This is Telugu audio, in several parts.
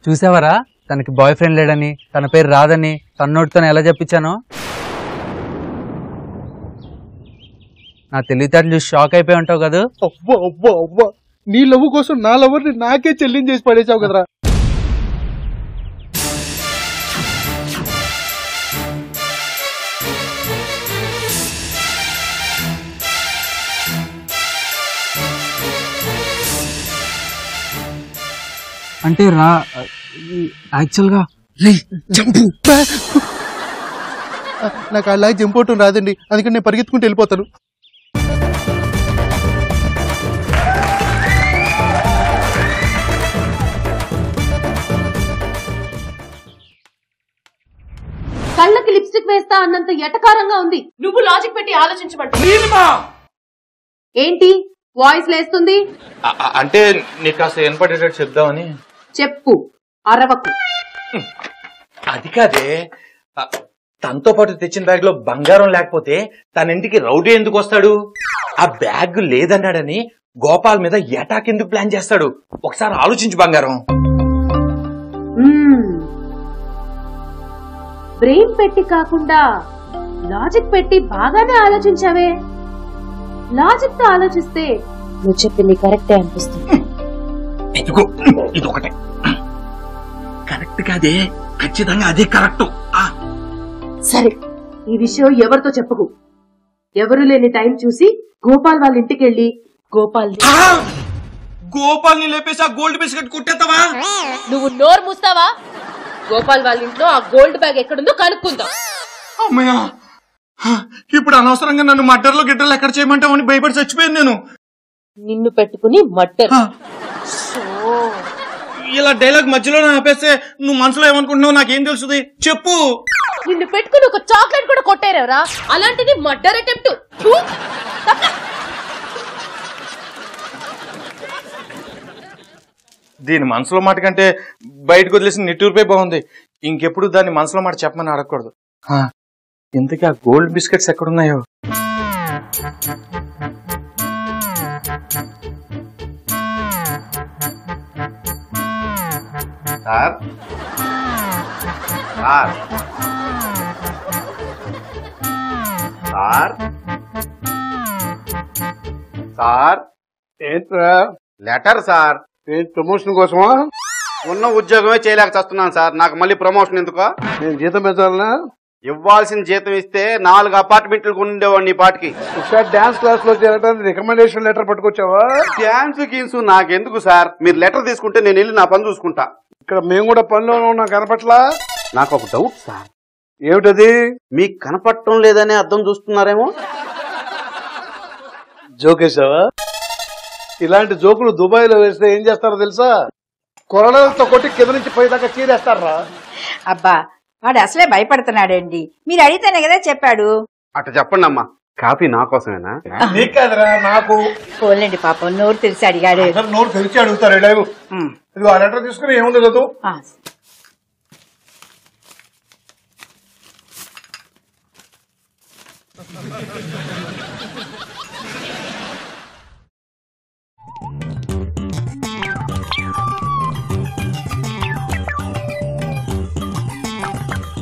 చూసావరా తనకి బాయ్ ఫ్రెండ్ లేడని, తన పేరు రాదని తన్నోటితో ఎలా చెప్పించానో. నా తెలివితేటలు చూసి షాక్ అయిపోయి ఉంటావు కదా. అవ్వా అవ్వా అవ్వా, నీ లవ్ కోసం నా లవర్ని నాకే చెల్లించేసి పడేసావు కదరా. అంటే రా యాక్చువల్గా నాకు అలాగే జంపోవటం రాదండి, అందుకని నేను పరిగెత్తుకుంటూ వెళ్ళిపోతాను. కళ్ళకి లిప్స్టిక్ వేస్తా అన్నంత ఎటకారంగా ఉంది. నువ్వు లాజిక్ పెట్టి ఆలోచించమంటే ఏంటి వాయిస్ లేస్తుంది? అంటే నీకు కాస్త వినపడేటట్టు చెప్దామని. చెప్పు, అరవకు. అది కాదే, తనతో పాటు తెచ్చిన బ్యాగ్ లో బంగారం లేకపోతే తన ఇంటికి రౌడీ ఎందుకు వస్తాడు? ఆ బ్యాగ్ లేదన్నాడని గోపాల్ మీద ఎటాక్ ఎందుకు ప్లాన్ చేస్తాడు? ఒకసారి ఆలోచించు బంగారం. బ్రెయిన్ పెట్టి కాకుండా లాజిక్ పెట్టి బాగానే ఆలోచించావే. లాజిక్ తో ఆలోచిస్తే నువ్వు చెప్పింది కరెక్టే అనిపిస్తుంది. ఇది ఒకటే కరెక్ట్ కాదే, ఖచ్చితంగా అదే కరెక్ట్. సరే, ఈ విషయం ఎవరితో చెప్పకు. ఎవరు లేని టైం చూసి గోపాల్ వాళ్ళ ఇంటికి వెళ్ళి గోపాల్ని లేపేసి ఆ గోల్డ్ బిస్కెట్ కుట్టేస్తావా? నువ్వు నోరు మూస్తావా? గోపాల్ వాళ్ళ ఇంట్లో ఆ గోల్డ్ బ్యాగ్ ఎక్కడుందో కనుక్కుందాం. అమ్మయ్యా, ఇప్పుడు అనవసరంగా నన్ను మడ్డర్లో గిడ్డర్లు ఎక్కడ చేయమంటావు అని భయపడి చచ్చిపోయాను నేను. నిన్ను పెట్టుకుని మడ్డర్. ఇలా డైలాగ్ మధ్యలో ఆపేస్తే నువ్వు మనసులో ఏమనుకుంటున్నావు నాకేం తెలుస్తుంది? చెప్పు. నిన్ను పెట్టుకుని ఒక చాక్లెట్ కూడా కొట్టారెవరా? అలాంటిది మర్డర్ అటెంప్ట్. దీని మనసులో మాట కంటే బయటకు వదిలేసి నిట్టూరిపై బాగుంది. ఇంకెప్పుడు దాన్ని మనసులో మాట చెప్పమని అడగకూడదు. ఇంతకీ ఆ గోల్డ్ బిస్కెట్స్ ఎక్కడున్నాయో? సార్ సార్ సార్ సార్ ఏంట్రా? Letter sir. ప్రమోషన్ కోసమా? ఉన్న ఉద్యోగమే చేయలేక చేస్తున్నాను సార్, నాకు మళ్ళీ ప్రమోషన్ ఎందుకో? నేను జీతం పెంచాలనా? ఇవ్వాల్సిన జీతం ఇస్తే 4 అపార్ట్మెంట్లు ఉండేవాడిని ఈ పాటికి. ఒకసారి డాన్స్ క్లాస్ లో చేరడానికి రికమెండేషన్ లెటర్ పట్టుకొచ్చావా? డాన్స్ గీన్స్ నాకెందుకు సార్, మీరు లెటర్ తీసుకుంటే నేను వెళ్ళి నా పని చూసుకుంటా. ఇక్కడ మేము కూడా పనిలో ఉన్నాం, కనపట్లా? నాకు ఒక డౌట్ సార్. ఏమిటది? మీకు కనపడటం లేదనే అర్థం చూస్తున్నారేమో. జోకేశావా? ఇలాంటి జోకులు దుబాయ్ లో వేస్తే ఏం చేస్తారో తెలుసా? కొరడాలతో కొట్టి కింద నుంచి పోయేదాకా చీరేస్తారా? అబ్బా, వాడు అసలే భయపడుతున్నాడండి. మీరు అడిగితేనే కదా చెప్పాడు. అట్ట చెప్పండి అమ్మా. కాఫీ నా కోసమేనా? నీకు కాదురా, నాకు. పోలేండి పాపం, నోరు తెలిసి అడిగాడు. నోరు తెలిసి అడుగుతారు. ఇది ఆ లెటర్ తీసుకుని ఏముంది లేదు.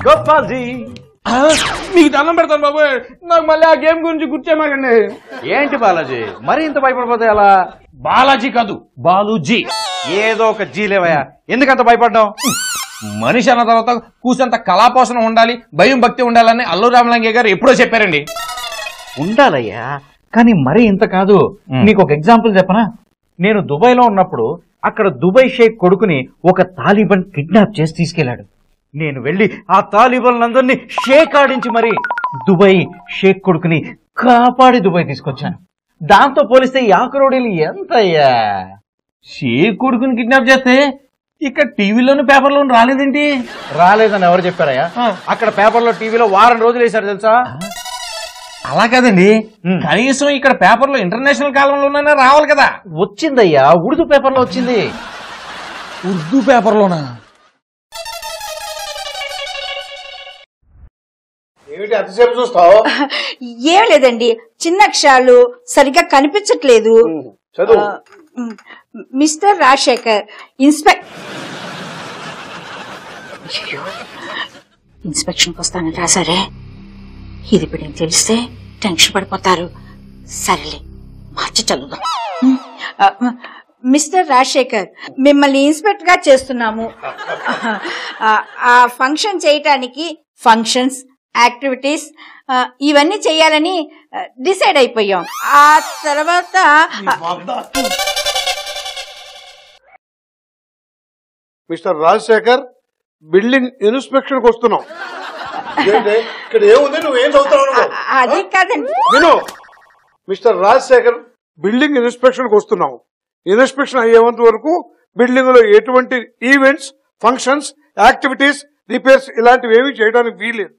గోపాల్జీ, మీకు దండం పెడతాను బాబు, నాకు మళ్ళీ ఆ గేమ్ గురించి గుర్చేమాకండి. ఏంటి బాలాజీ మరి ఇంత భయపడిపోతే ఎలా? బాలాజీ కాదు, బాలూజీ. ఏదో ఒక జీలేవయ్యా, ఎందుకంత భయపడ్డావు? మనిషి అన్న తర్వాత కూసంత కళాపోషణ ఉండాలి, భయం భక్తి ఉండాలని అల్లు రామలింగయ్య గారు ఎప్పుడో చెప్పారండి. ఉండాలయ్యా, కానీ మరీ ఇంత కాదు. నీకు ఒక ఎగ్జాంపుల్ చెప్పనా? నేను దుబాయ్ లో ఉన్నప్పుడు అక్కడ దుబాయ్ షేక్ కొడుకుని ఒక తాలిబాన్ కిడ్నాప్ చేసి తీసుకెళ్లాడు. నేను వెళ్లి ఆ తాలిబాన్లందరినీ షేక్ ఆడించి మరి దుబాయ్ షేక్ కొడుకుని కాపాడి దుబాయ్ తీసుకొచ్చాను. దాంతో పోలిస్తే ఈ ఆకురోడీలు ఎంతయ్యా? షేక్ కొడుకుని కిడ్నాప్ చేస్తే ఇక్కడ టీవీలోను పేపర్లోను రాలేదేంటి? రాలేదని ఎవరు చెప్పారయ్యా? అక్కడ పేపర్లో టీవీలో వారం రోజులు వేశారు తెలుసా? అలా కాదండి, కనీసం ఇక్కడ పేపర్లో ఇంటర్నేషనల్ కాలంలోనైనా రావాలి కదా. వచ్చిందయ్యా, ఉర్దూ పేపర్లో వచ్చింది. ఉర్దూ పేపర్లోనా? ఏమిటి అంతసేపు చూస్తావు? ఏం లేదండి, చిన్న అక్షరాలు సరిగ్గా కనిపించట్లేదు. చదువు. మిస్టర్ రాజశేఖర్, అయ్యో ఇన్స్పెక్షన్కి వస్తానని రాశారే, ఇది ఇప్పుడు ఏం తెలిస్తే టెన్షన్ పడిపోతారు. సరేలే మార్చి చదువుదాం. మిస్టర్ రాజశేఖర్, మిమ్మల్ని ఇన్స్పెక్టర్ గా చేస్తున్నాము. ఆ ఫంక్షన్ చేయటానికి ఫంక్షన్స్, యాక్టివిటీస్ ఇవన్నీ చేయాలని డిసైడ్ అయిపోయాం. ఆ తర్వాత మిస్టర్ రాజశేఖర్, బిల్డింగ్ ఇన్స్పెక్షన్ కి వస్తున్నాం. ఇక్కడ ఏముంది, నువ్వేం చదువుతావు? అది కాదండి. విను మిస్టర్ రాజశేఖర్, బిల్డింగ్ ఇన్స్పెక్షన్ కి వస్తున్నాం. ఇన్స్పెక్షన్ అయ్యేంత వరకు బిల్డింగ్ లో ఎటువంటి ఈవెంట్స్, ఫంక్షన్స్, యాక్టివిటీస్, రిపేర్స్ ఇలాంటివి ఏమీ చేయడానికి వీల్లేదు.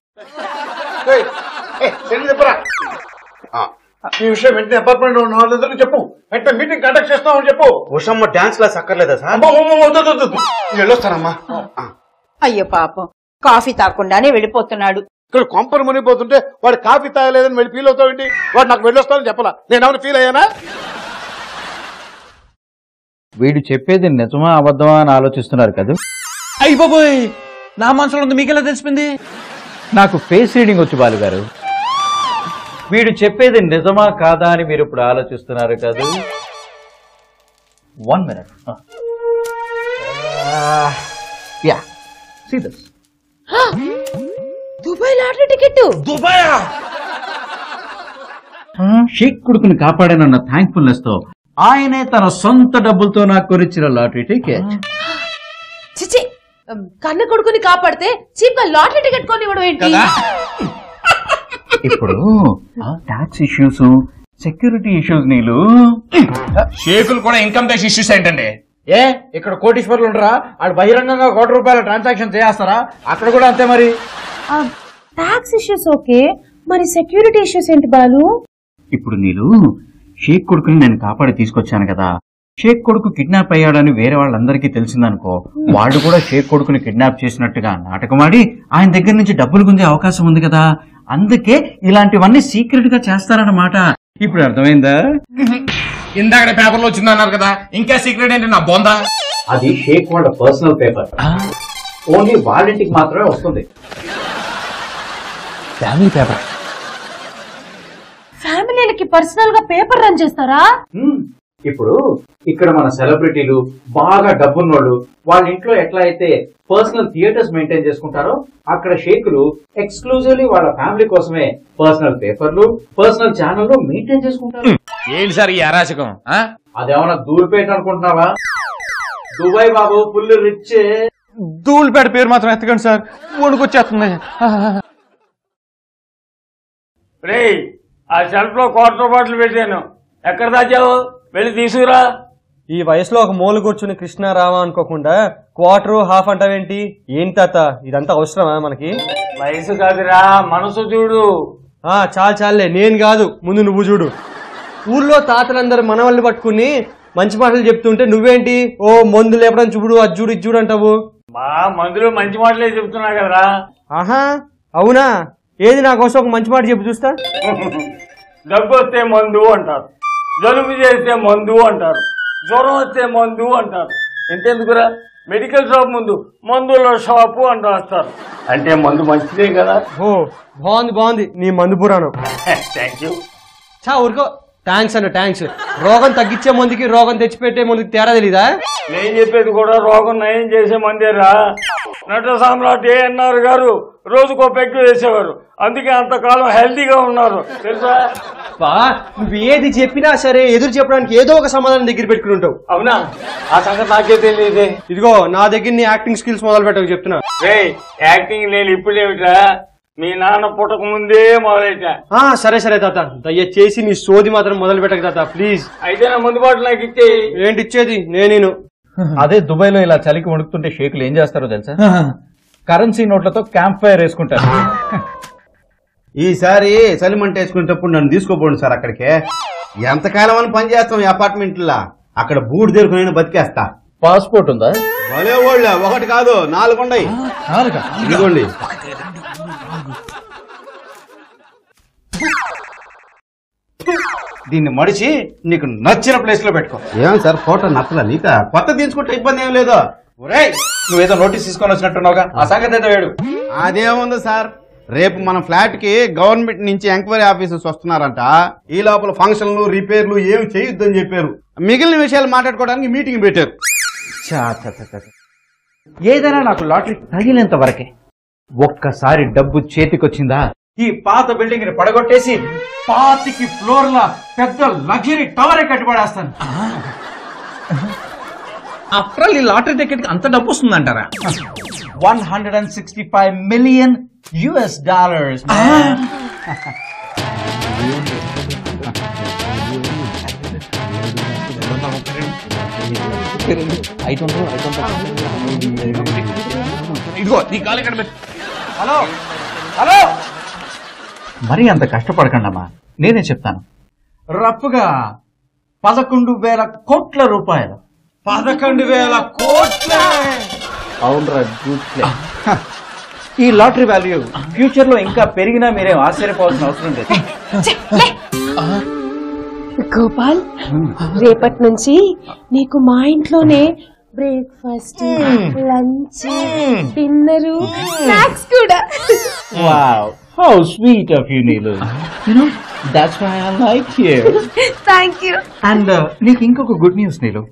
ఈ విషయం వెంటనే అపార్ట్మెంట్ లో ఉన్న వాళ్ళందరికీ చెప్పు. వెంటనే మీటింగ్ కండక్ట్ చేస్తామని చెప్పు. ఉషమ్మ డాన్స్ క్లాస్ అక్కర్లేదా సార్? వెళ్ళొస్తానమ్మా. అయ్యో పాపం, కాఫీ తాకుండానే వెళ్ళిపోతున్నాడు. ఇక్కడ కొంపలు మునిగిపోతుంటే వాడు కాఫీ తాగలేదని వెళ్ళి ఫీల్ అవుతావేంటి? వాడు నాకు వెళ్ళొస్తానని చెప్పలా, నేనేమైనా ఫీల్ అయ్యానా? వీడు చెప్పేది నిజమా అబద్ధమా అని ఆలోచిస్తున్నారు కదా. అయ్యి బాబోయ్, నా మనసులో ఉంది మీకెలా తెలిసిపోయింది? నాకు ఫేస్ రీడింగ్ వచ్చు బాలుగారు. వీడు చెప్పేది నిజమా కాదా అని మీరు ఇప్పుడు ఆలోచిస్తున్నారు కదా. 1 minute. Yeah, see this. Dubai lottery ticket. Dubai sheikh కొడుకుని కాపాడానన్న థ్యాంక్ఫుల్నెస్ తో ఆయనే తన సొంత డబ్బులతో నాకు కొనిచ్చిన లాటరీ టికెట్. చిచి, కన్న కొడుకుని కాపాడితే చీప్ గా లాటరీ టికెట్ కొనివ్వడం ఏంటి? ఇప్పుడు టాక్స్ ఇష్యూస్, సెక్యూరిటీ ఇష్యూస్ నీళ్ళు. షేకులు కూడా ఇన్కమ్ ట్యాక్స్ ఇష్యూస్ ఏంటండి? ఏ ఇక్కడ కోటీశ్వర్లు ఉండరా? ఆడు బహిరంగంగా ₹1 ట్రాన్సాక్షన్ చేస్తారా? అక్కడ కూడా అంతే మరి. టాక్స్ ఇష్యూస్ ఓకే, మరి సెక్యూరిటీ ఇష్యూస్ ఏంటి బాలు? ఇప్పుడు నీళ్ళు షేక్ కొడుకుని నేను కాపాడి తీసుకొచ్చాను కదా. షేక్ కొడుకు కిడ్నాప్ అయ్యాడని వేరే వాళ్ళందరికీ తెలిసిందనుకో, వాళ్ళు కూడా షేక్ కొడుకుని కిడ్నాప్ చేసినట్టుగా నాటకమాడి ఆయన దగ్గర నుంచి డబ్బులు గుంజే అవకాశం ఉంది కదా. అందుకే ఇలాంటివన్నీ సీక్రెట్ గా చేస్తారన్నమాట. ఇప్పుడు అర్థమైందా? ఇందాక పేపర్లో వచ్చిందన్నారు కదా, ఇంకా సీక్రెట్ ఏంటి నా బొందా? అది షేక్ వాళ్ళ పర్సనల్ పేపర్, ఓన్లీ వాళ్ళింటికి మాత్రమే వస్తుంది. Family paper. ఫ్యామిలీలకి పర్సనల్ గా పేపర్ రన్ చేస్తారా? ఇప్పుడు ఇక్కడ మన సెలబ్రిటీలు, బాగా డబ్బున్నోళ్ళు వాళ్ళ ఇంట్లో ఎట్లా అయితే పర్సనల్ థియేటర్స్ మెయింటైన్ చేసుకుంటారో, అక్కడ షేకులు ఎక్స్క్లూజివ్లీ వాళ్ళ ఫ్యామిలీ కోసమే పర్సనల్ పేపర్లు, పర్సనల్ ఛానల్ మెయింటైన్ చేసుకుంటారు. ఏంటి సార్ ఈ అరాచకం? అదేమన్నా దూరిపేట అనుకుంటున్నావా? దుబాయ్ బాబు ఫుల్ రిచ్. ధూళిపేట పేరు మాత్రం ఎత్తకండి సార్, వణుకొచ్చేస్తుంది. ఆ షెల్ఫ్ లో క్వార్టర్ బాటిల్ పెట్టాను, ఎక్కడ దాచావు? వెళ్ళి తీసుకురా. ఈ వయసులో ఒక మూల కూర్చుని కృష్ణ రామ అనుకోకుండా క్వార్టర్ హాఫ్ అంటావేంటి? ఏంటి తాత, ఇదంతా అవసరమా మనకి? వయసు కాదురా, మనసు చూడు. చాలు చాలే, నేను కాదు, ముందు నువ్వు చూడు. ఊర్లో తాతలందరూ మనవల్ని పట్టుకుని మంచి మాటలు చెప్తుంటే నువ్వేంటి ఓ మందు లేపడం చూడు, అది చూడు, ఇది చూడు అంటావు. మా మందులు మంచి మాటలే చెప్తున్నా కదరా. ఆహా, అవునా? ఏది నా కోసం ఒక మంచి మాట చెప్పు చూస్తా. దగ్గు వస్తే మందు అంటారు, జలుబు చేస్తే మందు అంటారు, జ్వరం వస్తే మందు అంటారు. ఎంతెందుకురా, మెడికల్ షాప్ ముందు మందుల షాపు అని రాస్తారు. అంటే మందు మంచిదే కదా. ఓ బాగుంది బాగుంది నీ మందు పురాణం. Thank you. ఊరుకో, థ్యాంక్స్ అన్న థ్యాంక్స్. రోగం తగ్గించే మందుకి రోగం తెచ్చిపెట్టే మందుకి తేడా తెలీదా? నేను చెప్పేది కూడా రోగం నయం చేసే మందేరా. నట సామ్రాట్ ఏఎన్ఆర్ గారు రోజుకో పెగ్గు వేసేవారు, అందుకే అంతకాలం హెల్తీగా ఉన్నారు తెలుసా. నువ్వు ఏది చెప్పినా సరే ఎదురు చెప్పడానికి ఏదో ఒక సమాధానం దగ్గర పెట్టుకుని ఉంటావు. అవునా? ఆ సంగతి నాకే తెలియదే. ఇదిగో నా దగ్గర నీ యాక్టింగ్ స్కిల్స్ మొదలు పెట్టకు చెప్తున్నా. యాక్టింగ్ నేను ఇప్పుడేమిటా, మీ నాన్న పుట్టక ముందే మొదలెట్టా. సరే సరే తాత, దయచేసి నీ సోది మాత్రం మొదలు పెట్టక తాత ప్లీజ్. అయితే నా ముందు బాటలు నాకు ఇచ్చే. ఏంటి ఇచ్చేది? నేను అదే దుబాయ్ లో ఇలా చలికి వణుకుతుంటే షేకులు ఏం చేస్తారో తెలుసా? కరెన్సీ నోట్లతో క్యాంప్ ఫైర్ వేసుకుంటారు. ఈసారి చలిమంట వేసుకునేటప్పుడు నన్ను తీసుకోపోండి సార్ అక్కడికే. ఎంతకాలం అని పని చేస్తాం ఈ అపార్ట్మెంట్లా, అక్కడ బూడి దేరుకుని బతికేస్తా. పాస్పోర్ట్ ఉందా? భలే వాళ్ళ, 1 కాదు 4 ఉన్నాయి. ఇదిగోండి. దీన్ని మడిచి నీకు నచ్చిన ప్లేస్ లో పెట్టుకో. ఏం సార్ ఫోటో నచ్చలా నీక? కొత్త తీసుకుంటే ఇబ్బంది ఏం లేదు. ఒరేయ్ నువ్వేదో నోటీస్ తీసుకొని వచ్చినట్టున్నావుగా ఆ సంగతి ఏదో వేడు. అదేముంది సార్, రేపు మన ఫ్లాట్ కి గవర్నమెంట్ నుంచి ఎంక్వైరీ ఆఫీసర్స్ వస్తున్నారంట. ఈ లోపల ఫంక్షన్లు రిపేర్లు ఏమి చేయొద్దని చెప్పారు. మిగిలిన విషయాలు మాట్లాడుకోవడానికి మీటింగ్ పెట్టారు. ఏదైనా నాకు లాటరీ తగిలేంత వరకే. ఒక్కసారి డబ్బు చేతికొచ్చిందా ఈ పాత బిల్డింగ్ ని పడగొట్టేసి 25 ఫ్లోర్ల పెద్ద లగ్జరీ టవర్ కట్టిపడేస్తాను. ఆఫ్టర్ ఆల్ ఈ లాటరీ టికెట్ అంత డబ్బు వస్తుందంటారా? $165 million. ఇదిగో నీ కాలు ఇక్కడ పెట్టు. హలో హలో, మరి అంత కష్టపడకండమ్మా, నేనే చెప్తాను. రఫ్గా 11,000 కోట్ల రూపాయలు. 11,000 కోట్ల. అవునరా జూట్లే. ఈ లాటరీ వాల్యూ ఫ్యూచర్ లో ఇంకా పెరిగినా మీరేం ఆశ్చర్యపోవాల్సిన అవసరం లేదు. గోపాల్, రేపటి నుంచి నీకు మా ఇంట్లోనే బ్రేక్ఫాస్ట్, లంచ్, డిన్నర్, స్నాక్స్ కూడా. Wow, how sweet of you, Neelu. You know, that's why I like you. Thank you. And నీకు ఇంకొక గుడ్ న్యూస్ నీలు.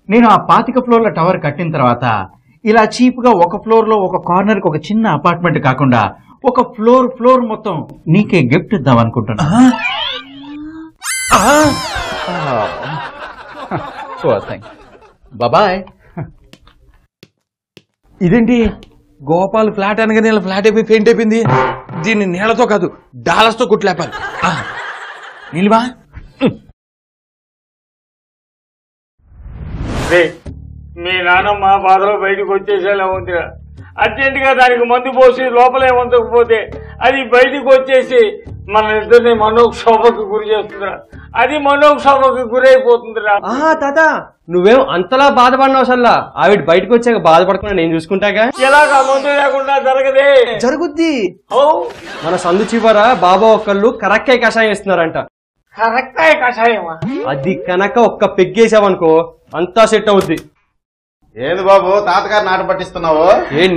నేను ఆ 25 ఫ్లోర్ల టవర్ కట్టిన తర్వాత ఇలా చీప్ గా ఒక ఫ్లోర్ లో ఒక కార్నర్ కి ఒక చిన్న అపార్ట్మెంట్ కాకుండా ఒక ఫ్లోర్ మొత్తం నీకే గిఫ్ట్ ఇద్దాం అనుకుంటున్నా. బాయ్. ఇదేంటి గోపాల్ ఫ్లాట్ అనగానే ఇలా ఫ్లాట్ అయిపోయి పెయింట్ అయిపోయింది. దీన్ని నీళ్లతో కాదు డాలర్స్ తో కుట్లేపాలి. నిల్వా మీ నాన్నమ్మ బాధలో బయటకు వచ్చేసేలా ఉందిరా. అర్జెంట్ గా దానికి మందు పోసి లోపలే ఉంచకపోతే అది బయటకు వచ్చేసి మన ఇద్దరిని మనోక్షోభకు గురి చేస్తుందిరా. అది మనోక్షోభకు గురైపోతుందిరా. తాత, నువ్వేం అంతలా బాధపడినావు అసలు. ఆవిడ బయటకు వచ్చాక బాధపడకుండా నేను చూసుకుంటాగా. ఎలాగా మందు లేకుండా జరగదే. జరుగుద్ది. ఓ మన సందు చివర బాబా ఒకళ్ళు కరక్కాయ కషాయం ఇస్తున్నారంట. కరెక్టే కషాయమా? అది కనుక ఒక్క పెగ్గేసావనుకో అంతా సెట్ అవుద్ది. ఏంది బాబు తాతగారు నాట పట్టిస్తున్నావు?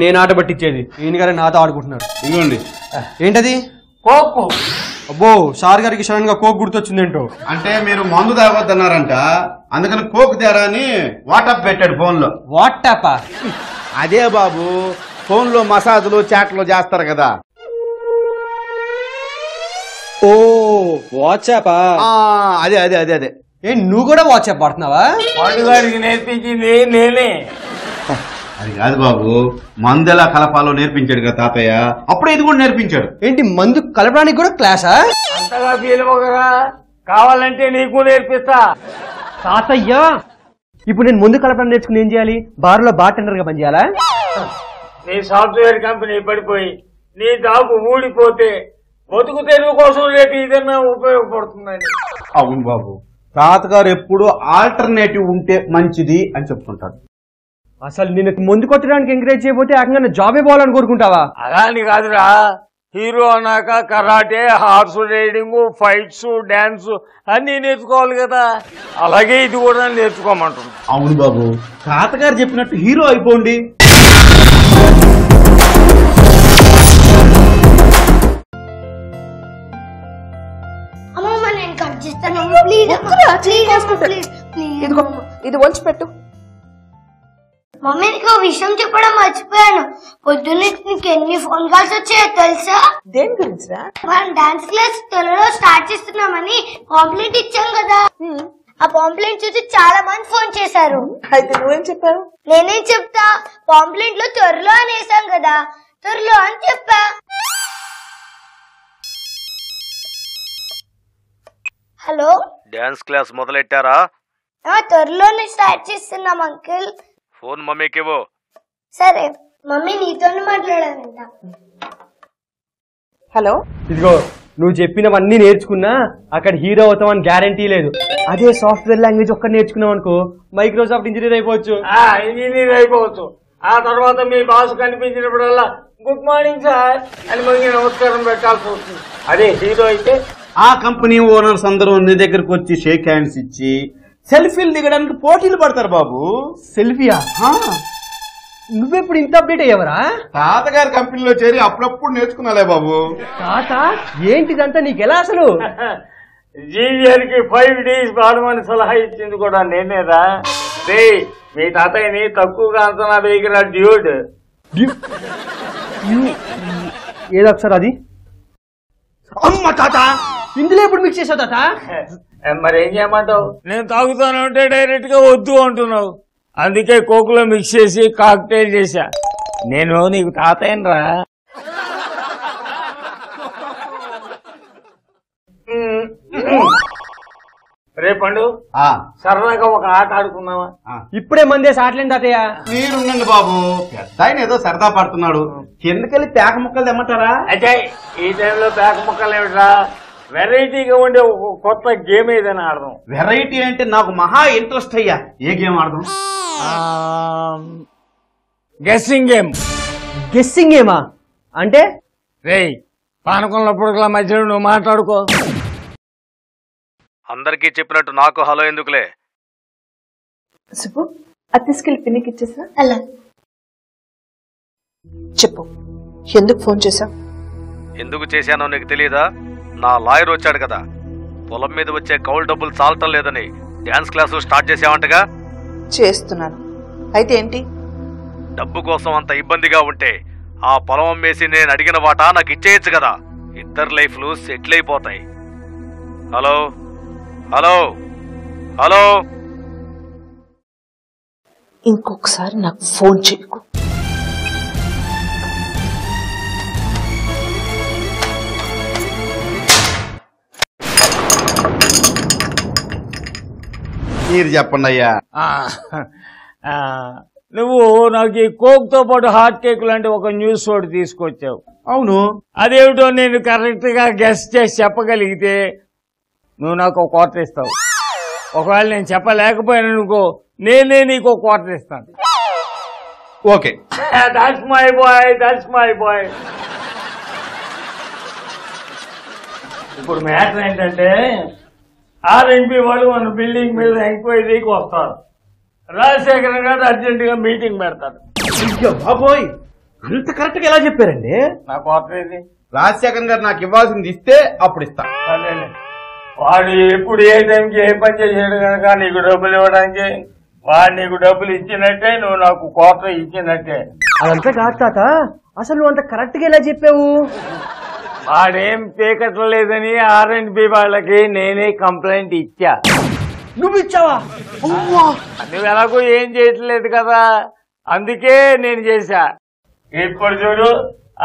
నేను ఆట పట్టించేది, ఈయన గారే నాతో ఆడుకుంటున్నారు. ఇదిగోండి. ఏంటది? కోకు. అబ్బో, సార్ గారికి సడన్ గా కోక్ గుర్తొచ్చిందేంటో. అంటే మీరు మందు తాగొద్దన్నారంట, అందుకని కోక్ తేరా అని వాట్సాప్ పెట్టాడు ఫోన్ లో. వాట్సాప్? అదే బాబు, ఫోన్ లో మసాజులు చాట్లు చేస్తారు కదా. ఓ వాట్సాపా? అదే అదే అదే అదే. నువ్వు కూడా వాట్సాప్ వాడుతున్నావా? వాడికి నేర్పించింది నేనే. అది కాదు బాబు, మందు ఎలా కలపాలో నేర్పించాడు కదా తాతయ్య, అప్పుడే ఇది కూడా నేర్పించాడు. ఏంటి, మందు కలపడానికి కూడా క్లాసా? అంతగా ఫీల్ అవ్వకరా, కావాలంటే నీకు నేర్పిస్తా. తాతయ్య, ఇప్పుడు నేను ముందు కలపడం నేర్చుకుని ఏం చేయాలి? బార్లో బార్ టెండర్ గా పనిచేయాలా? నీ సాఫ్ట్వేర్ కంపెనీ పడిపోయి నీ జాబు ఊడిపోతే బతుకు తెరువు కోసం రేపు ఏదైనా ఉపయోగపడుతుందని. అవును బాబు, తాతగారు ఎప్పుడు ఆల్టర్నేటివ్ ఉంటే మంచిది అని చెప్తుంటాడు. అసలు నేను ముందు కొట్టడానికి ఎంకరేజ్ చేయకపోతే ఏకంగా జాబే పోవాలని కోరుకుంటావా? అలాని కాదురా, హీరో అన్నాక karate, horse riding, fights, dance అన్ని నేర్చుకోవాలి కదా. అలాగే ఇది కూడా నేర్చుకోమంటున్నా. అవును బాబు, తాతగారు చెప్పినట్టు హీరో అయిపోండి. ఇది వంచి పెట్టు. మమ్మీ, నీకు విషయం చెప్పడం మర్చిపోయాను. పొద్దున్నే నీకు ఎన్ని ఫోన్ కాల్స్ వచ్చాయో తెలుసా? దేని గురించిరా? మనం డాన్స్ క్లాస్ త్వరలో స్టార్ట్ చేస్తున్నామని పాంప్లెంట్ ఇచ్చాం కదా. ఆ పాంప్లెంట్ చూసి చాలా మంది ఫోన్ చేశారు. అయితే నువ్వేం చెప్పావు? నేనేం చెప్తా, పాంప్లెంట్ లో త్వరలో అని వేసాం కదా, త్వరలో అని చెప్పా. హలో, డాన్స్ క్లాస్ మొదలెట్టారా? త్వరలోనే స్టార్ట్ చేస్తున్నాం అంకిల్. ఫోన్ మమ్మీకి ఇవ్వు. సరే, మమ్మీ నీతోనే మాట్లాడాలంట. హలో, ఇదిగో, నువ్వు చెప్పినవన్నీ నేర్చుకున్నా అక్కడ హీరో అవుతామని గ్యారంటీ లేదు. అదే సాఫ్ట్వేర్ లాంగ్వేజ్ ఒక్క నేర్చుకున్నావు అనుకో మైక్రోసాఫ్ట్ ఇంజనీర్ అయిపోవచ్చు. ఇంజనీర్ అయిపోవచ్చు. ఆ తర్వాత మీ బాస్ కనిపించినప్పుడల్లా గుడ్ మార్నింగ్ సార్ అని మళ్ళీ నమస్కారం పెట్టాల్సి వస్తుంది. అదే హీరో అయితే ఆ కంపెనీ ఓనర్స్ అందరూ నీ దగ్గరకు వచ్చి షేక్ హ్యాండ్స్ ఇచ్చి సెల్ఫీలు దిగడానికి పోటీలు పడతారు బాబు. సెల్ఫీయా? నువ్వెప్పుడు ఇంత అప్డేట్ అయ్యావరా? తాతగారి కంపెనీలో చేరి అప్పుడప్పుడు నేర్చుకున్నాలే బాబు. తాత ఏంటిదంతా నీకెలా అసలు? జీవియర్కి 5 days వాడమని సలహా ఇచ్చింది కూడా నేనేరా. రే మీ తాతయ్యని తక్కువగా అంచనా వేయగల డ్యూడ్. ఏదొకసారి అది. అమ్మ తాత ఇందులో ఎప్పుడు మిక్స్ చేసావు తాత? మరి ఏం చేయమంటావు? నేను తాగుతాను అంటే డైరెక్ట్ గా వద్దు అంటున్నావు. అందుకే కోకులో మిక్స్ చేసి కాక్టైల్ చేశా. నేను నీకు తాతయ్యనరా. రేపండు సరదాగా ఒక ఆట ఆడుకున్నావా? ఇప్పుడే మందేసి ఆటలేని తాతయ్య. మీరుండండి బాబు, పెద్ద ఆయన ఏదో సరదా పడుతున్నాడు. కిందకెళ్ళి పేక ముక్కలు తెమ్మంటారా? అయితే ఈ టైంలో పేక ముక్కలు ఏమిట్రా? వెరైటీగా ఉండే ఒక కొత్త గేమ్ ఏదైనా ఆడదాం. వెరైటీ అంటే నాకు మహా ఇంట్రెస్ట్ అయ్యా. ఏ గేమ్ ఆడదాం? Guessing game. గెస్సింగ్ గేమా అంటే? రేయ్ పానకంలో పుడకల మధ్యలో నువ్వు మాట్లాడుకో. అందరికీ చెప్పినట్టు నాకు హలో ఎందుకులే. సుబ్బు అది తీసుకెళ్ళి పిన్నికి ఇచ్చేసా. అలా చెప్పు, ఎందుకు ఫోన్ చేశావు? ఎందుకు చేశానో నీకు తెలియదా? నా లాయర్ వచ్చాడు కదా, పొలం మీద వచ్చే కౌలు డబ్బులు చాలటం లేదని డాన్స్ క్లాసు స్టార్ట్ చేసావంటగా. చేస్తున్నాను. అయితే ఏంటి? డబ్బు కోసం అంత ఇబ్బందిగా ఉంటే ఆ పొలం అమ్మేసి నేను అడిగిన వాటా నాకు ఇచ్చేయచ్చు కదా. ఇద్దరు లైఫ్లు సెటిల్ అయిపోతాయి. Hello hello hello. ఇంకొకసారి నాకు ఫోన్ చేయకు. మీరు చెప్పండి అయ్యా. నువ్వు నాకు ఈ కోక్ తో పాటు హాట్ కేక్ లాంటి ఒక న్యూస్ ఒకటి తీసుకొచ్చావు. అవును. అదేమిటో నేను కరెక్ట్ గా గెస్ట్ చేసి చెప్పగలిగితే నువ్వు నాకు ఒక క్వార్టర్ ఇస్తావు. ఒకవేళ నేను చెప్పలేకపోయాను అనుకో, నేనే నీకు ఒక క్వార్టర్ ఇస్తాను. Okay. That's my boy, that's my boy. ఇప్పుడు మ్యాటర్ ఏంటంటే ఆర్ఎన్బి వాళ్ళు మన బిల్డింగ్ మీద ఎంక్వైరీకి వస్తారు. రాజశేఖర్ గారు అర్జెంట్ గా మీటింగ్ పెడతారు. బాబోయ్ అంత కరెక్ట్ గా ఎలా చెప్పారండి? నా క్వార్టర్ ఇది. రాజశేఖర్ గారు నాకు ఇవ్వాల్సింది ఇస్తే అప్పుడు ఇస్తా. వాడు ఎప్పుడు ఏ టైంకి ఏ పని చేసాడు కనుక నీకు డబ్బులు ఇవ్వడానికి, వాడు నీకు డబ్బులు ఇచ్చినట్టే, నువ్వు నాకు క్వార్టర్ ఇచ్చినట్టే. అదంతా కాదు తాత, అసలు నువ్వు అంత కరెక్ట్ గా ఎలా చెప్పావు? వాడేం పేకట్లేదని ఆర్ఎండ్బి వాళ్ళకి నేనే కంప్లైంట్ ఇచ్చా. నువ్వు ఇచ్చావా? నువ్వు ఎలాగో ఏం చేయట్లేదు కదా, అందుకే నేను చేశా. ఇప్పుడు చూడు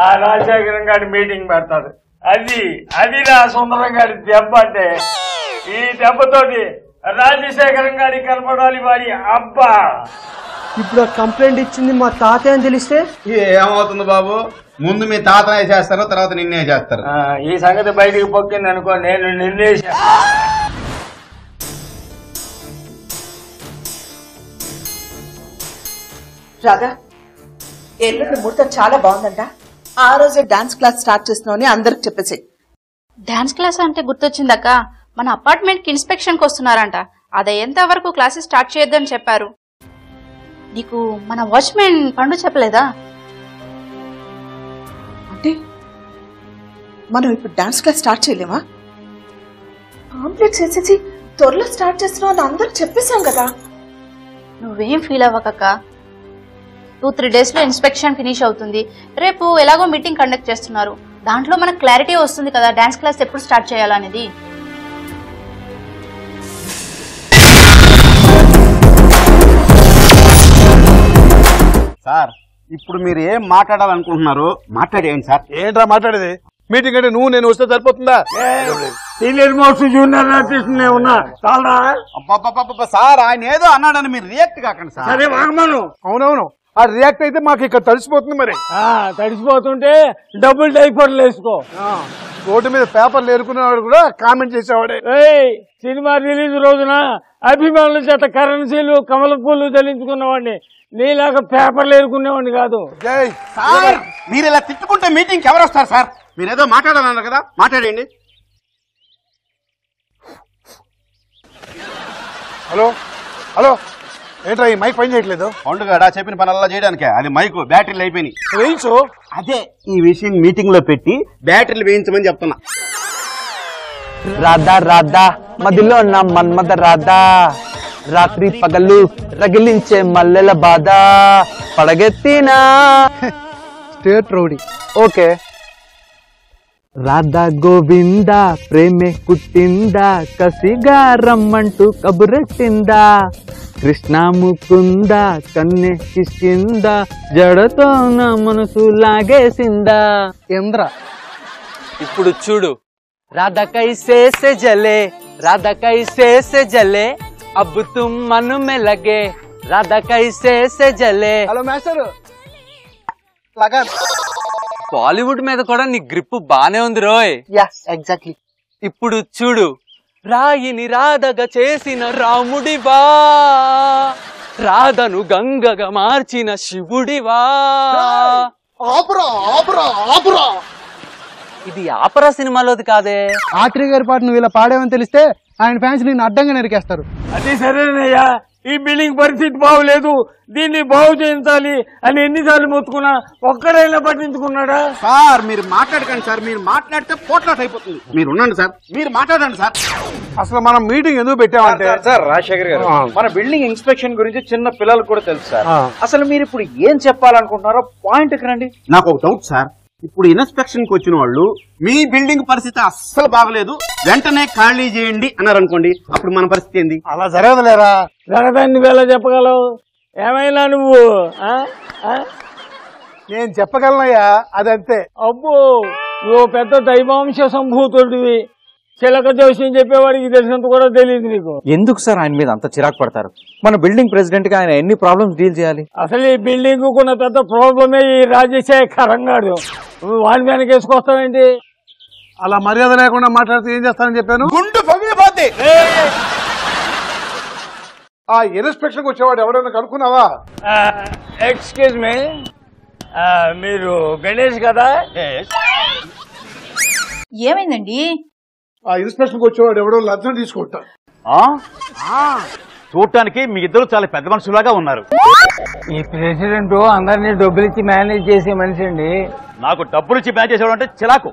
ఆ రాజశేఖరం గారి మీటింగ్ పెడతాడు. అది నా సుందరం గారి దెబ్బ. అంటే ఈ దెబ్బతోటి రాజశేఖరం గారి కనపడాలి వాడి అబ్బా. ఇప్పుడు కంప్లైంట్ ఇచ్చింది మా తాతయ్య అని తెలిస్తే ఏమవుతుంది బాబు? ముందు మీ తాతనే చేస్తారు, తర్వాత నిన్నే చేస్తారు. ఈ సంగతి బయటికి పొక్కింది అనుకో, నేను నిన్నేసా. రాగా ఎల్లుండి ముహూర్తం చాలా బాగుందంట. ఆ రోజే డాన్స్ క్లాస్ స్టార్ట్ చేస్తున్నావు అందరికి చెప్పేసి. డాన్స్ క్లాస్ అంటే గుర్తొచ్చిందక్క, మన అపార్ట్మెంట్ కి ఇన్స్పెక్షన్ కి వస్తున్నారంట. అదయ్యేంత వరకు క్లాసెస్ స్టార్ట్ చేయొద్దని చెప్పారు. నీకు మన వాచ్మెన్ పండు చెప్పలేదా? అంటే మనం ఇప్పుడు డాన్స్ క్లాస్ స్టార్ట్ చేయలేమా? కాంప్లెక్స్ వేసేసి త్వరలో స్టార్ట్ చేస్తున్నావు అని అందరికి చెప్పేశాం కదా. నువ్వేం ఫీల్ అవ్వకక్క, 2-3 days లో ఇన్స్పెక్షన్ ఫినిష్ అవుతుంది. రేపు ఎలాగో మీటింగ్ కండక్ట్ చేస్తున్నారు, దాంట్లో మనకు క్లారిటీ వస్తుంది కదా డాన్స్ క్లాస్ ఎప్పుడు స్టార్ట్ చేయాలనేది. సార్ ఇప్పుడు మీరు ఏం మాట్లాడాలనుకుంటున్నారు మాట్లాడేయండి సార్. ఏంట్రా మాట్లాడేది? మీటింగ్ అంటే నువ్వు నేను వస్తే సరిపోతుందా? సీనియర్ మోస్ట్ జూనియర్ ఆర్టిస్ట్ ఉన్నా చాలా. సార్ ఆయన ఏదో అన్నాడని మీరు రియాక్ట్ కాకండి సార్. సరే వాగమను. అవునవును, ఆ రియాక్ట్ అయితే మాకు ఇక్కడ తడిసిపోతుంది. మరి తడిసిపోతుంటే డబుల్ డైపర్లు వేసుకో. రోడ్డు మీద పేపర్లు ఏరుకునేవాడు కూడా కామెంట్ చేసేవాడే. సినిమా రిలీజ్ రోజున అభిమానుల చేత కరెన్సీలు కమల పూలు చెల్లించుకున్నవాడిని, నీలాగా పేపర్లు ఏరుకునేవాడిని కాదు. సార్ మీరు ఇలా తిట్టుకుంటే మీటింగ్కి ఎవరు వస్తారు సార్? మీరేదో మాట్లాడాలన్నారు కదా, మాట్లాడండి. హలో హలో ఏంట్రా ఈ మైక్ పని చేయట్లేదు? పండుగ చెప్పిన పనల్లా చేయడానికే, అది మైకు బ్యాటరీలు అయిపోయినాయి. వేయించు. అదే ఈ విషయం మీటింగ్ లో పెట్టి బ్యాటరీలు వేయించమని చెప్తున్నా. రాధా రాధా మదిలో నా మన్మద రాధా, రాత్రి పగలు రగిలించే మల్లెల బాధ, పడగెత్తినా state rowdy. Okay. Radha Govinda ప్రేమే కుట్టిందా, కసిగా రమ్మంటూ కబురెట్టిందా, కృష్ణ ముకుంద కన్నె కిష్కిందా, జడతో నా మనసు లాగేసిందా. ఇంద్ర. ఇప్పుడు చూడు. राधा कैसे से जले, राधा कैसे से जले, अब तुम मन में लगे, राधा कैसे से जले. హలో మాస్టర్ లగా బాలీవుడ్ మీద కూడా నీ గ్రిప్ బానే ఉంది రోయ్. Yeah exactly. ఇప్పుడు చూడు. రాయిని రాధగా చేసిన రాముడివా, రాధను గంగగా మార్చిన శివుడివా. ఆపురా ఆపురా ఆపురా. ఇది ఆపరా సినిమాలోది కాదే. ఆత్రి గారి పాట నువ్వు ఇలా పాడేవని తెలిస్తే ఆయన ఫ్యాన్స్ నిన్ను అడ్డంగా నరికేస్తారు. అది సరేనయ్యా, ఈ బిల్డింగ్ పరిస్థితి బాగులేదు, దీన్ని బాగు చేయించాలి అని ఎన్నిసార్లు మొత్తుకున్నా ఒక్కడైనా పట్టించుకున్నాడా? సార్ మీరు మాట్లాడకండి సార్, మీరు మాట్లాడితే పోట్లాట అయిపోతుంది. మీరు ఉండండి సార్, మీరు మాట్లాడండి సార్. అసలు మనం మీటింగ్ ఎందుకు పెట్టామంటే సార్ రాజశేఖర్ గారు, మన బిల్డింగ్ ఇన్స్పెక్షన్ గురించి చిన్న పిల్లలకు కూడా తెలుసు సార్. అసలు మీరు ఇప్పుడు ఏం చెప్పాలనుకుంటున్నారో పాయింట్ రండి. నాకు ఒక డౌట్ సార్. ఇప్పుడు ఇన్స్పెక్షన్ కి వచ్చిన వాళ్ళు మీ బిల్డింగ్ పరిస్థితి అస్సలు బాగలేదు, వెంటనే ఖాళీ చేయండి అన్నారు అనుకోండి, అప్పుడు మన పరిస్థితి ఏంది? అలా జరగదులేరా. జరగదాన్ని వేళ చెప్పగలవు. ఏమైనా నువ్వు నేను చెప్పగలనయ్యా, అదంతే. అబ్బో, నువ్వు పెద్ద దైవాంశ సంభూతుడివి. చిలక జోస్యం చెప్పేవాడికి తెలిసినంత కూడా తెలియదు నీకు. ఎందుకు సార్ ఆయన మీద అంత చిరాకు పడతారు? మన బిల్డింగ్ ప్రెసిడెంట్ గా ఆయన ఎన్ని ప్రాబ్లమ్స్ డీల్ చేయాలి? అసలు ఈ బిల్డింగ్ కున్న పెద్ద ప్రాబ్లమే ఈ రాజశేఖరం గారు. నువ్వు వాడి వెనక వేసుకొస్తావేంటి? అలా మర్యాద లేకుండా మాట్లాడితే ఏం చేస్తానని చెప్పాను. గుండు పగిలిపోద్ది. ఆ ఇన్స్పెక్షన్ వచ్చేవాడు ఎవరైనా కనుక్కున్నావా? ఎక్స్క్యూజ్ మీ, మీరు గణేష్ కదా? ఏమైందండి? ఆ ఇన్స్పెక్షన్ వచ్చేవాడు ఎవడో లంచం తీసుకుంటా. చూడటానికి మీ ఇద్దరు చాలా పెద్ద మనుషులాగా ఉన్నారు. ఈ ప్రెసిడెంట్ అందరినీ డబ్బులు ఇచ్చి మేనేజ్ చేసే మనిషి అండి. నాకు డబ్బులు ఇచ్చి మేనేజ్ చేసేవాడు అంటే చిరాకు.